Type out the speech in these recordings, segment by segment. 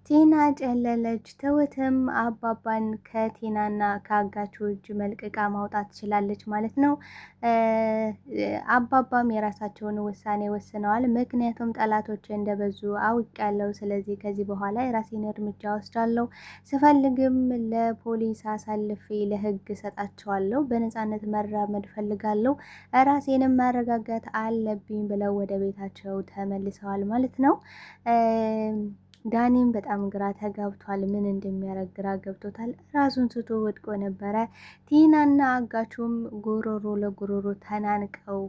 ቲና ጨለለች። ትሁትም አባባን ከቲናና ከአጋቹ እጅ መልቅቃ ማውጣት ትችላለች ማለት ነው። አባባም የራሳቸውን ውሳኔ ወስነዋል። ምክንያቱም ጠላቶች እንደበዙ አውቃለሁ። ስለዚህ ከዚህ በኋላ የራሴን እርምጃ ወስዳለሁ፣ ስፈልግም ለፖሊስ አሳልፌ ለህግ እሰጣቸዋለሁ፣ በነፃነት መራመድ ፈልጋለሁ፣ ራሴንም ማረጋጋት አለብኝ ብለው ወደ ቤታቸው ተመልሰዋል ማለት ነው። ዳኒም በጣም ግራ ተጋብቷል። ምን እንደሚያደርግ ግራ ገብቶታል። ራሱን ስቶ ወድቆ ነበረ። ቲናና አጋቹም ጉሮሮ ለጉሮሮ ተናንቀው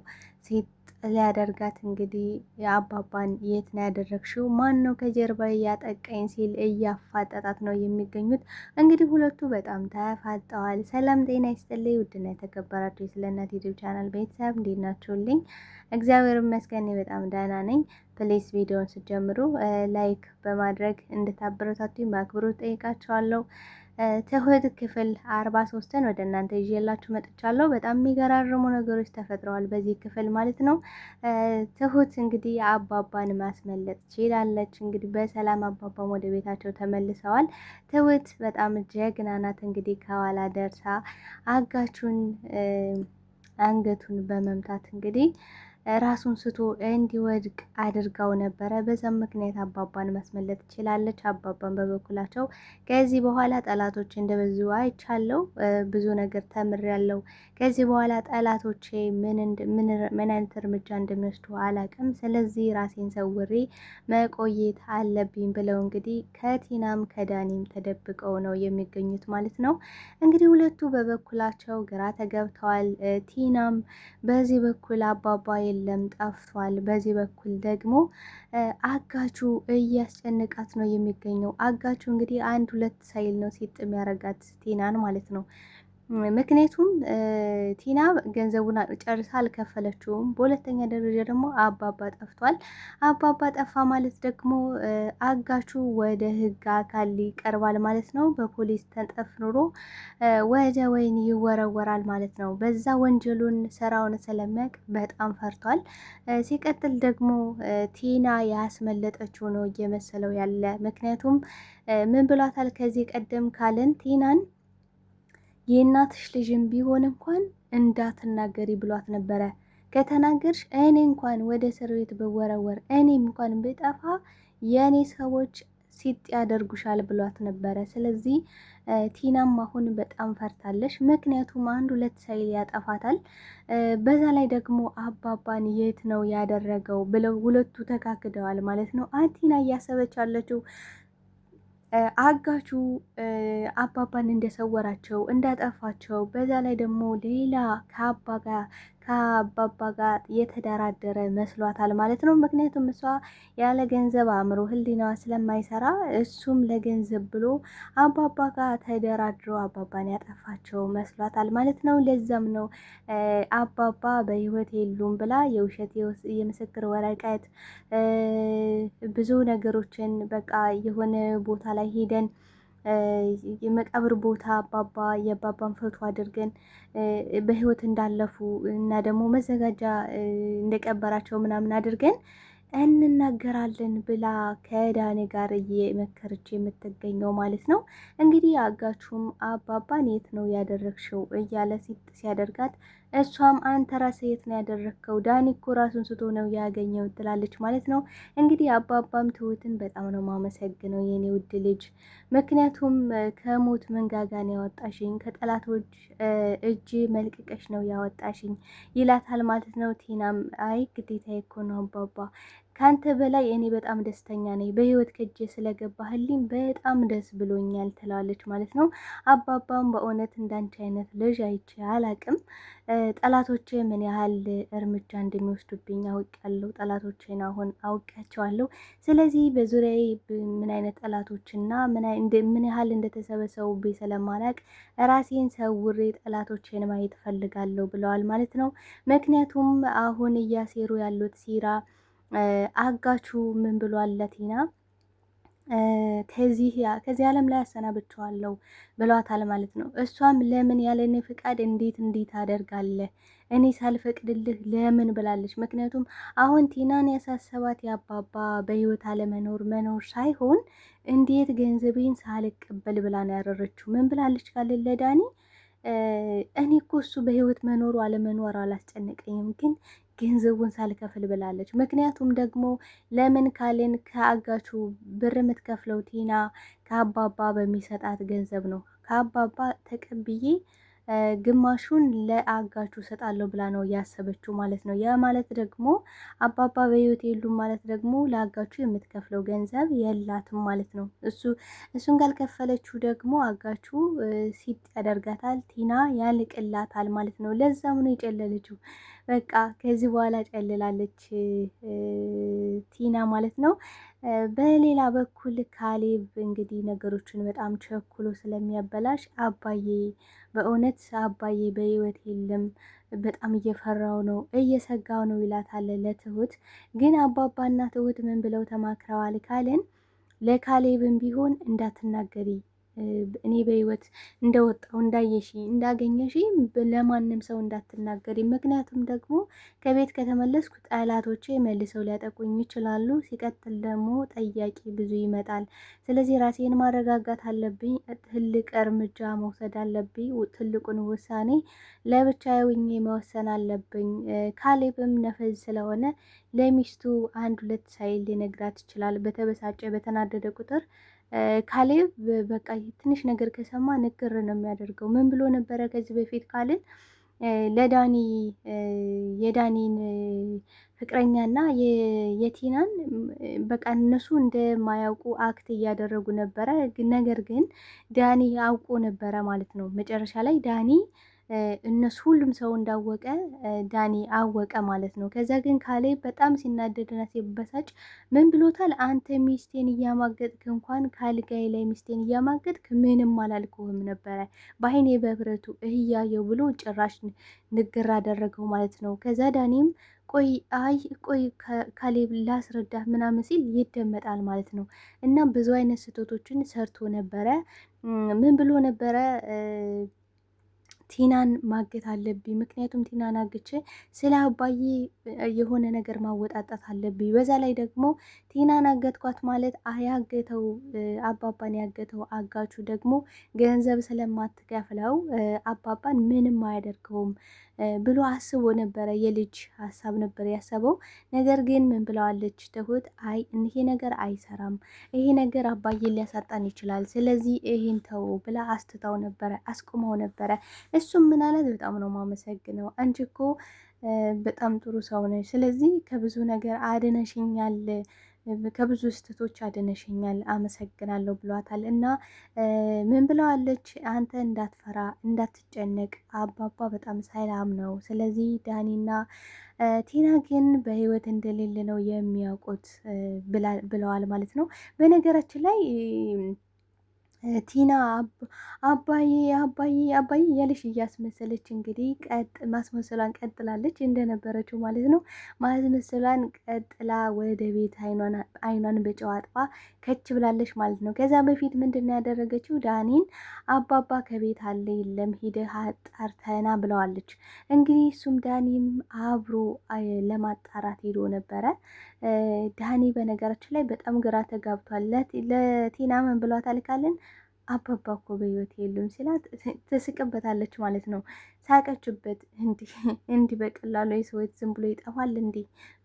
ሲጥ ሊያደርጋት እንግዲህ የአባባን የት ነው ያደረግሽው? ማን ነው ከጀርባ እያጠቀኝ ሲል እያፋጠጣት ነው የሚገኙት። እንግዲህ ሁለቱ በጣም ተፋጠዋል። ሰላም ጤና ይስጥልኝ ውድና የተከበራችሁ ስለ እናት ዩቲዩብ ቻናል ቤተሰብ እንዴት ናችሁልኝ? እግዚአብሔር ይመስገን በጣም ደህና ነኝ። ፕሌስ ቪዲዮውን ስትጀምሩ ላይክ በማድረግ እንድታበረታቱኝ በአክብሮት ጠይቃቸዋለሁ። ትሁት ክፍል 43ን ወደ እናንተ ይዤላችሁ መጥቻለሁ። በጣም የሚገራርሙ ነገሮች ተፈጥረዋል በዚህ ክፍል ማለት ነው። ትሁት እንግዲህ አባባን ማስመለጥ ችላለች። እንግዲህ በሰላም አባባም ወደ ቤታቸው ተመልሰዋል። ትሁት በጣም ጀግና ናት። እንግዲህ ከኋላ ደርሳ አጋቹን አንገቱን በመምታት እንግዲህ ራሱን ስቶ እንዲወድቅ አድርጋው ነበረ። በዛም ምክንያት አባባን ማስመለጥ ትችላለች። አባባን በበኩላቸው ከዚህ በኋላ ጠላቶች እንደበዙ አይቻለው፣ ብዙ ነገር ተምሬያለሁ። ከዚህ በኋላ ጠላቶቼ ምን አይነት እርምጃ እንደሚወስዱ አላቅም። ስለዚህ ራሴን ሰውሬ መቆየት አለብኝ ብለው እንግዲህ ከቲናም ከዳኒም ተደብቀው ነው የሚገኙት ማለት ነው። እንግዲህ ሁለቱ በበኩላቸው ግራ ተገብተዋል። ቲናም በዚህ በኩል አባባ የለም ጠፍቷል፣ በዚህ በኩል ደግሞ አጋቹ እያስጨነቃት ነው የሚገኘው። አጋቹ እንግዲህ አንድ ሁለት ሳይል ነው ሲጥ የሚያረጋት ቲናን ማለት ነው። ምክንያቱም ቲና ገንዘቡን ጨርሳ አልከፈለችውም። በሁለተኛ ደረጃ ደግሞ አባባ ጠፍቷል። አባባ ጠፋ ማለት ደግሞ አጋቹ ወደ ሕግ አካል ይቀርባል ማለት ነው። በፖሊስ ተጠፍንሮ ወደ ወይን ይወረወራል ማለት ነው። በዛ ወንጀሉን ስራውን ስለሚያውቅ በጣም ፈርቷል። ሲቀጥል ደግሞ ቲና ያስመለጠችው ነው እየመሰለው ያለ። ምክንያቱም ምን ብሏታል ከዚህ ቀደም ካልን ቲናን የእናትሽ ልጅም ቢሆን እንኳን እንዳትናገሪ ብሏት ነበረ። ከተናገርሽ እኔ እንኳን ወደ እስር ቤት ብወረወር እኔም እንኳን ብጠፋ የእኔ ሰዎች ሲጥ ያደርጉሻል ብሏት ነበረ። ስለዚህ ቲናም አሁን በጣም ፈርታለሽ። ምክንያቱም አንድ ሁለት ሳይል ያጠፋታል። በዛ ላይ ደግሞ አባባን የት ነው ያደረገው ብለው ሁለቱ ተካክደዋል ማለት ነው። ቲና እያሰበች ያለችው አጋቹ አባባን እንደሰወራቸው እንዳጠፋቸው፣ በዛ ላይ ደግሞ ሌላ ከአባባ ጋር የተደራደረ መስሏታል ማለት ነው። ምክንያቱም እሷ ያለ ገንዘብ አእምሮ ህሊናዋ ስለማይሰራ እሱም ለገንዘብ ብሎ አባባ ጋር ተደራድሮ አባባን ያጠፋቸው መስሏታል ማለት ነው። ለዛም ነው አባባ በህይወት የሉም ብላ የውሸት የምስክር ወረቀት ብዙ ነገሮችን በቃ የሆነ ቦታ ላይ ሄደን የመቃብር ቦታ የአባባን ፎቶ አድርገን በህይወት እንዳለፉ እና ደግሞ መዘጋጃ እንደቀበራቸው ምናምን አድርገን እንናገራለን ብላ ከዳኔ ጋር እየመከረች የምትገኘው ማለት ነው። እንግዲህ አጋቹም አባባን የት ነው ያደረግሽው እያለ ሲያደርጋት እሷም አንተ ራስህ የት ነው ያደረግከው? ዳኒ እኮ ራሱን ስቶ ነው ያገኘው ትላለች ማለት ነው። እንግዲህ አባባም ትሁትን በጣም ነው ማመሰግነው የኔ ውድ ልጅ፣ ምክንያቱም ከሞት መንጋጋ ነው ያወጣሽኝ፣ ከጠላቶች እጅ መልቅቀሽ ነው ያወጣሽኝ ይላታል ማለት ነው። ቲናም አይ ግዴታ እኮ ነው አባባ፣ ካንተ በላይ እኔ በጣም ደስተኛ ነኝ፣ በህይወት ከእጄ ስለገባህልኝ በጣም ደስ ብሎኛል ትላለች ማለት ነው። አባባም በእውነት እንዳንቺ አይነት ልጅ አይቼ አላቅም፣ ጠላቶቼ ምን ያህል እርምጃ እንደሚወስዱብኝ አውቃለሁ፣ ጠላቶቼን አሁን አውቃቸዋለሁ። ስለዚህ በዙሪያዬ ምን አይነት ጠላቶችና ምን ያህል እንደተሰበሰቡብኝ ስለማላቅ ራሴን ሰውሬ ጠላቶቼን ማየት እፈልጋለሁ ብለዋል ማለት ነው። ምክንያቱም አሁን እያሴሩ ያሉት ሲራ አጋቹ ምን ብሏል ለቲና ከዚህ ዓለም ላይ አሰናብቸዋለሁ ብሏታል ማለት ነው። እሷም ለምን ያለኔ ፍቃድ እንዴት አደርጋለህ እኔ ሳልፈቅድልህ ለምን ብላለች። ምክንያቱም አሁን ቲናን ያሳሰባት የአባባ በህይወት አለመኖር መኖር ሳይሆን እንዴት ገንዘቤን ሳልቀበል ብላ ነው ያረረችው። ምን ብላለች ካለ ለዳኒ እኔ እኮ እሱ በህይወት መኖሩ አለመኖር አላስጨነቀኝም፣ ግን ገንዘቡን ሳልከፍል ብላለች። ምክንያቱም ደግሞ ለምን ካልን ከአጋቹ ብር የምትከፍለው ቲና ከአባባ በሚሰጣት ገንዘብ ነው። ከአባባ ተቀብዬ ግማሹን ለአጋቹ ሰጣለሁ ብላ ነው ያሰበችው ማለት ነው። ያ ማለት ደግሞ አባባ በህይወት የሉም ማለት ደግሞ ለአጋቹ የምትከፍለው ገንዘብ የላትም ማለት ነው። እሱን ካልከፈለችው ደግሞ አጋቹ ሲጥ ያደርጋታል፣ ቲና ያልቅላታል ማለት ነው። ለዛም ነው የጨለለችው። በቃ ከዚህ በኋላ ጨልላለች ቲና ማለት ነው። በሌላ በኩል ካሌብ እንግዲህ ነገሮችን በጣም ቸኩሎ ስለሚያበላሽ አባዬ በእውነት አባዬ በህይወት የለም፣ በጣም እየፈራው ነው እየሰጋው ነው ይላታል ለትሁት። ግን አባባና ትሁት ምን ብለው ተማክረዋል ካልን ለካሌብም ቢሆን እንዳትናገሪ እኔ በህይወት እንደወጣው እንዳየሽ እንዳገኘሽ ለማንም ሰው እንዳትናገሪ። ምክንያቱም ደግሞ ከቤት ከተመለስኩ ጠላቶቼ መልሰው ሊያጠቁኝ ይችላሉ። ሲቀጥል ደግሞ ጠያቂ ብዙ ይመጣል። ስለዚህ ራሴን ማረጋጋት አለብኝ። ትልቅ እርምጃ መውሰድ አለብኝ። ትልቁን ውሳኔ ለብቻዬ ሆኜ መወሰን አለብኝ። ካሌብም ነፈዝ ስለሆነ ለሚስቱ አንድ ሁለት ሳይል ሊነግራት ይችላል። በተበሳጨ በተናደደ ቁጥር ካሌብ በቃ ትንሽ ነገር ከሰማ ንግር ነው የሚያደርገው። ምን ብሎ ነበረ ከዚህ በፊት ካልን ለዳኒ የዳኒን ፍቅረኛና የቲናን በቃ እነሱ እንደማያውቁ አክት እያደረጉ ነበረ። ነገር ግን ዳኒ አውቆ ነበረ ማለት ነው። መጨረሻ ላይ ዳኒ እነሱ ሁሉም ሰው እንዳወቀ ዳኒ አወቀ ማለት ነው። ከዛ ግን ካሌብ በጣም ሲናደድና ሲበሳጭ ምን ብሎታል? አንተ ሚስቴን እያማገጥክ እንኳን ካልጋይ ላይ ሚስቴን እያማገጥክ ምንም አላልኩህም ነበረ በአይኔ በብረቱ እያየው ብሎ ጭራሽ ንግር አደረገው ማለት ነው። ከዛ ዳኒም ቆይ ካሌብ ላስረዳ ምናምን ሲል ይደመጣል ማለት ነው። እና ብዙ አይነት ስህተቶችን ሰርቶ ነበረ። ምን ብሎ ነበረ? ቲናን ማገት አለብኝ። ምክንያቱም ቲናን አግቼ ስለ አባዬ የሆነ ነገር ማወጣጣት አለብኝ። በዛ ላይ ደግሞ ቲናን አገትኳት ማለት ያገተው አባባን ያገተው አጋቹ ደግሞ ገንዘብ ስለማትከፍለው አባባን ምንም አያደርገውም ብሎ አስቦ ነበረ። የልጅ ሀሳብ ነበር ያሰበው። ነገር ግን ምን ብለዋለች ትሁት? አይ ይሄ ነገር አይሰራም፣ ይሄ ነገር አባዬን ሊያሳጣን ይችላል፣ ስለዚህ ይሄን ተው ብላ አስትታው ነበረ፣ አስቁመው ነበረ። እሱም ምን አላት? በጣም ነው ማመሰግነው፣ አንቺ እኮ በጣም ጥሩ ሰው ነሽ፣ ስለዚህ ከብዙ ነገር አድነሽኛል፣ ከብዙ ስህተቶች አድነሽኛል፣ አመሰግናለሁ ብሏታል። እና ምን ብለዋለች? አንተ እንዳትፈራ እንዳትጨነቅ፣ አባባ በጣም ሰላም ነው፣ ስለዚህ ዳኒና ቲና ግን በህይወት እንደሌለ ነው የሚያውቁት ብለዋል ማለት ነው። በነገራችን ላይ ቲና አባዬ አባዬ አባዬ እያለሽ እያስመሰለች እንግዲህ ማስመሰሏን ቀጥላለች እንደነበረችው ማለት ነው። ማስመሰሏን ቀጥላ ወደ ቤት አይኗን በጨው አጥባ ከች ብላለች ማለት ነው። ከዛ በፊት ምንድን ነው ያደረገችው? ዳኒን አባባ ከቤት አለ የለም ሂደህ አጣርተና ብለዋለች። እንግዲህ እሱም ዳኒም አብሮ ለማጣራት ሄዶ ነበረ። ዳኒ በነገራችን ላይ በጣም ግራ ተጋብቷል። ለቲና ምን ብሏታል ካልን አባባ እኮ በህይወት የሉም ሲላት ትስቅበታለች ማለት ነው። ሳቀችበት። እንዲህ በቀላሉ የሰዎች ዝም ብሎ ይጠፋል እንዴ?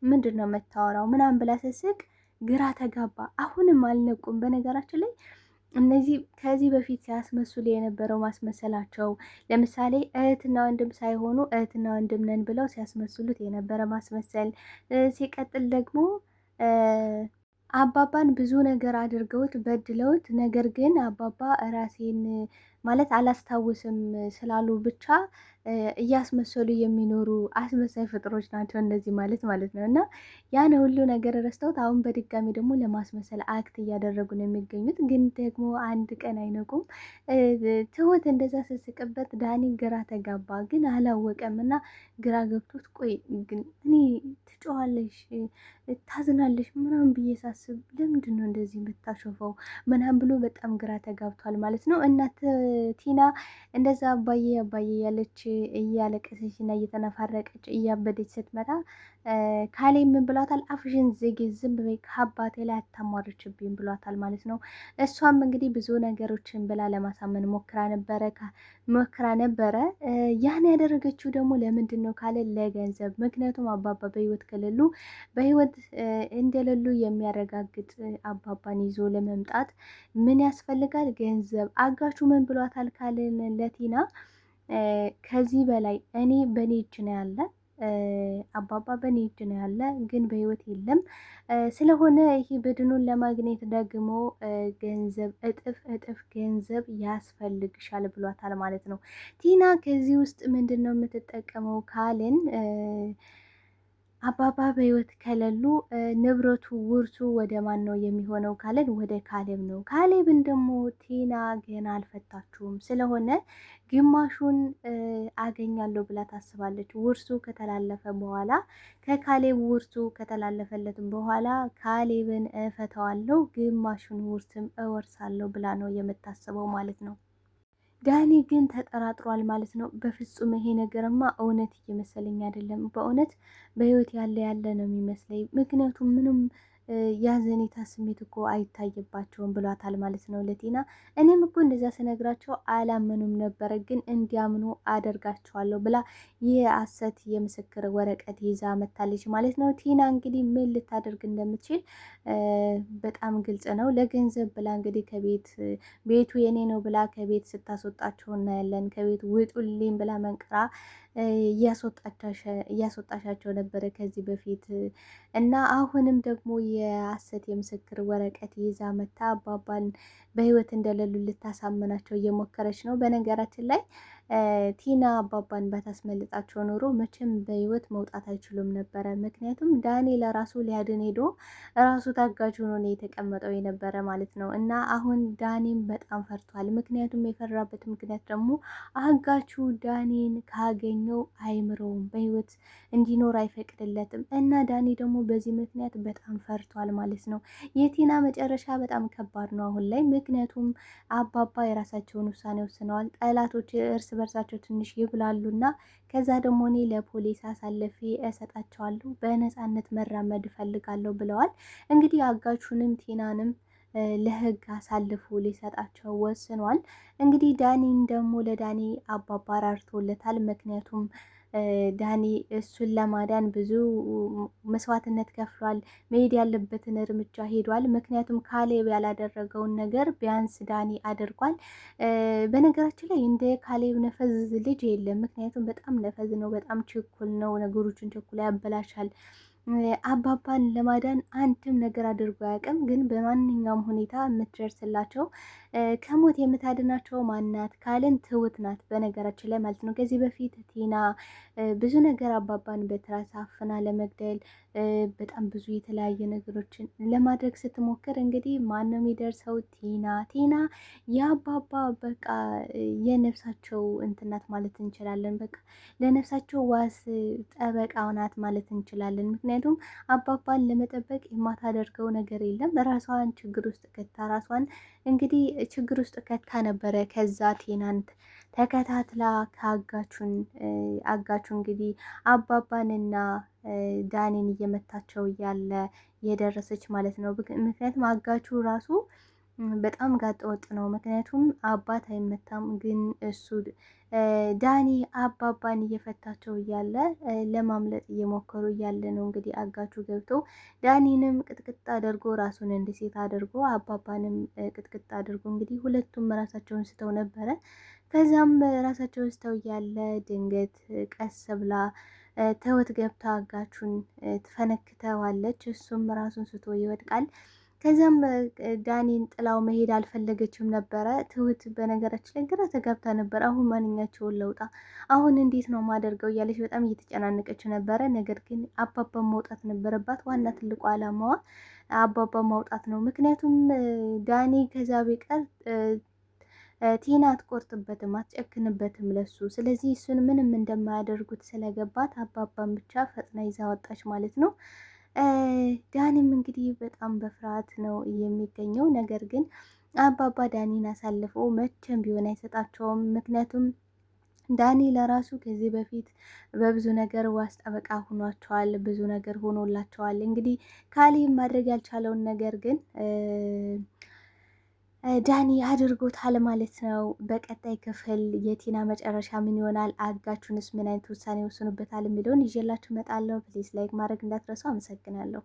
ምንድን ነው የምታወራው ምናምን ብላ ስስቅ ግራ ተጋባ። አሁንም አልነቁም። በነገራችን ላይ እነዚህ ከዚህ በፊት ሲያስመስሉ የነበረው ማስመሰላቸው፣ ለምሳሌ እህትና ወንድም ሳይሆኑ እህትና ወንድም ነን ብለው ሲያስመስሉት የነበረ ማስመሰል፣ ሲቀጥል ደግሞ አባባን ብዙ ነገር አድርገውት በድለውት፣ ነገር ግን አባባ ራሴን ማለት አላስታውስም ስላሉ ብቻ እያስመሰሉ የሚኖሩ አስመሳይ ፍጥሮች ናቸው እነዚህ ማለት ነው። እና ያን ሁሉ ነገር ረስተውት አሁን በድጋሚ ደግሞ ለማስመሰል አክት እያደረጉ ነው የሚገኙት። ግን ደግሞ አንድ ቀን አይነቁም። ትሁት እንደዛ ስስቅበት ዳኒ ግራ ተጋባ፣ ግን አላወቀም እና ግራ ገብቶት ቆይ ግን እኔ ትጮዋለሽ ታዝናለሽ ምናምን ብዬ ሳስብ ለምንድን ነው እንደዚህ የምታሾፈው ምናምን ብሎ በጣም ግራ ተጋብቷል ማለት ነው። እናት ቲና እንደዛ አባዬ አባዬ ያለች እያለቀሰች እና እየተነፋረቀች እያበደች ስትመጣ ካሌ ምን ብሏታል? አፍሽን ዝጊ፣ ዝም በይ፣ ከአባቴ ላይ አታሟርችብኝ ብሏታል ማለት ነው። እሷም እንግዲህ ብዙ ነገሮችን ብላ ለማሳመን ሞክራ ነበረ። ያን ያደረገችው ደግሞ ለምንድን ነው ካለ ለገንዘብ። ምክንያቱም አባባ በህይወት ከሌሉ በህይወት እንደሌሉ የሚያረጋግጥ አባባን ይዞ ለመምጣት ምን ያስፈልጋል? ገንዘብ። አጋቹ ምን ብሏታል ካልን ለቲና ከዚህ በላይ እኔ በኔ እጅ ነው ያለ አባባ በኔ እጅ ነው ያለ፣ ግን በህይወት የለም። ስለሆነ ይሄ በድኑን ለማግኘት ደግሞ ገንዘብ እጥፍ ገንዘብ ያስፈልግሻል ብሏታል ማለት ነው። ቲና ከዚህ ውስጥ ምንድን ነው የምትጠቀመው ካልን አባባ በህይወት ከሌሉ ንብረቱ ውርሱ ወደ ማን ነው የሚሆነው ካለን ወደ ካሌብ ነው። ካሌብን ደግሞ ቲና ገና አልፈታችሁም ስለሆነ ግማሹን አገኛለሁ ብላ ታስባለች። ውርሱ ከተላለፈ በኋላ ከካሌብ ውርሱ ከተላለፈለት በኋላ ካሌብን እፈታዋለሁ፣ ግማሹን ውርስም እወርሳለሁ ብላ ነው የምታስበው ማለት ነው። ዳኒ ግን ተጠራጥሯል ማለት ነው። በፍጹም ይሄ ነገርማ እውነት እየመሰለኝ አይደለም፣ በእውነት በህይወት ያለ ነው የሚመስለኝ። ምክንያቱም ምንም ያዘኔታ ስሜት እኮ አይታይባቸውም ብሏታል ማለት ነው ለቲና። እኔም እኮ እንደዛ ስነግራቸው አላመኑም ነበረ፣ ግን እንዲያምኑ አደርጋቸዋለሁ ብላ የሐሰት የምስክር ወረቀት ይዛ መታለች ማለት ነው። ቲና እንግዲህ ምን ልታደርግ እንደምትችል በጣም ግልጽ ነው። ለገንዘብ ብላ እንግዲህ ቤቱ የኔ ነው ብላ ከቤት ስታስወጣቸው እናያለን። ከቤት ውጡልኝ ብላ መንቅራ እያስወጣሻቸው ነበረ ከዚህ በፊት እና አሁንም ደግሞ የሐሰት የምስክር ወረቀት ይዛ መታ አባባን በህይወት እንደሌሉ ልታሳምናቸው እየሞከረች ነው። በነገራችን ላይ ቲና አባባን ባታስመልጣቸው ኖሮ መቼም በህይወት መውጣት አይችሉም ነበረ። ምክንያቱም ዳኒ ለራሱ ሊያድን ሄዶ ራሱ ታጋጅ ሆኖ ነው የተቀመጠው የነበረ ማለት ነው። እና አሁን ዳኒም በጣም ፈርቷል። ምክንያቱም የፈራበት ምክንያት ደግሞ አጋቹ ዳኒን ካገኘው አይምረውም፣ በህይወት እንዲኖር አይፈቅድለትም። እና ዳኒ ደግሞ በዚህ ምክንያት በጣም ፈርቷል ማለት ነው። የቲና መጨረሻ በጣም ከባድ ነው አሁን ላይ። ምክንያቱም አባባ የራሳቸውን ውሳኔ ወስነዋል። ጠላቶች እርስ በርሳቸው ትንሽ ይብላሉና ከዛ ደግሞ እኔ ለፖሊስ አሳልፌ እሰጣቸዋለሁ፣ በነፃነት መራመድ እፈልጋለሁ ብለዋል። እንግዲህ አጋቹንም ቲናንም ለህግ አሳልፎ ሊሰጣቸው ወስኗል። እንግዲህ ዳኒን ደግሞ ለዳኒ አባባ ራርቶለታል። ምክንያቱም ዳኒ እሱን ለማዳን ብዙ መስዋዕትነት ከፍሏል። መሄድ ያለበትን እርምጃ ሄዷል። ምክንያቱም ካሌብ ያላደረገውን ነገር ቢያንስ ዳኒ አድርጓል። በነገራችን ላይ እንደ ካሌብ ነፈዝ ልጅ የለም። ምክንያቱም በጣም ነፈዝ ነው፣ በጣም ችኩል ነው፣ ነገሮችን ችኩል ያበላሻል። አባባን ለማዳን አንድም ነገር አድርጎ አያውቅም። ግን በማንኛውም ሁኔታ የምትደርስላቸው ከሞት የምታድናቸው ማናት ካልን ትሁት ናት፣ በነገራችን ላይ ማለት ነው። ከዚህ በፊት ቲና ብዙ ነገር አባባን በትራስ አፍና ለመግደል በጣም ብዙ የተለያየ ነገሮችን ለማድረግ ስትሞክር እንግዲህ ማነው የሚደርሰው? ቲና የአባባ በቃ የነፍሳቸው እንትናት ማለት እንችላለን። በቃ ለነፍሳቸው ዋስ ጠበቃ ናት ማለት እንችላለን። ምክንያቱም አባባን ለመጠበቅ የማታደርገው ነገር የለም። ራሷን ችግር ውስጥ ከታ ራሷን እንግዲህ ችግር ውስጥ ከታ ነበረ። ከዛ ቲናን ተከታትላ አጋቹ እንግዲህ አባባንና ዳኒን እየመታቸው እያለ የደረሰች ማለት ነው። ምክንያቱም አጋቹ ራሱ በጣም ጋጠ ወጥ ነው። ምክንያቱም አባት አይመታም፣ ግን እሱ ዳኒ አባባን እየፈታቸው እያለ ለማምለጥ እየሞከሩ እያለ ነው እንግዲህ አጋቹ ገብቶ ዳኒንም ቅጥቅጥ አድርጎ ራሱን እንደ ሴት አድርጎ አባባንም ቅጥቅጥ አድርጎ እንግዲህ ሁለቱም ራሳቸውን ስተው ነበረ። ከዛም ራሳቸውን ስተው እያለ ድንገት ቀስ ብላ ትሁት ገብታ አጋቹን ትፈነክተዋለች። እሱም ራሱን ስቶ ይወድቃል። ከዚያም ዳኒን ጥላው መሄድ አልፈለገችም ነበረ። ትሁት በነገራችን ላይ ግራ ተጋብታ ነበር። አሁን ማንኛቸውን ለውጣ አሁን እንዴት ነው ማደርገው እያለች በጣም እየተጨናነቀች ነበረ። ነገር ግን አባባ መውጣት ነበረባት። ዋና ትልቁ አላማዋ አባባ ማውጣት ነው። ምክንያቱም ዳኒ ከዛ ቢቀር ቲና አትቆርጥበትም፣ አትጨክንበትም ለሱ። ስለዚህ እሱን ምንም እንደማያደርጉት ስለገባት አባባን ብቻ ፈጥና ይዛ ወጣች ማለት ነው። ዳኒም እንግዲህ በጣም በፍርሃት ነው የሚገኘው። ነገር ግን አባባ ዳኒን አሳልፎ መቼም ቢሆን አይሰጣቸውም። ምክንያቱም ዳኒ ለራሱ ከዚህ በፊት በብዙ ነገር ዋስ ጠበቃ ሆኗቸዋል፣ ብዙ ነገር ሆኖላቸዋል። እንግዲህ ካሌብ ማድረግ ያልቻለውን ነገር ግን ዳኒ አድርጎታል ማለት ነው። በቀጣይ ክፍል የቲና መጨረሻ ምን ይሆናል፣ አጋቹንስ ምን አይነት ውሳኔ ይወስኑበታል የሚለውን ይዤላችሁ እመጣለሁ። ፕሊዝ ላይክ ማድረግ እንዳትረሱ። አመሰግናለሁ።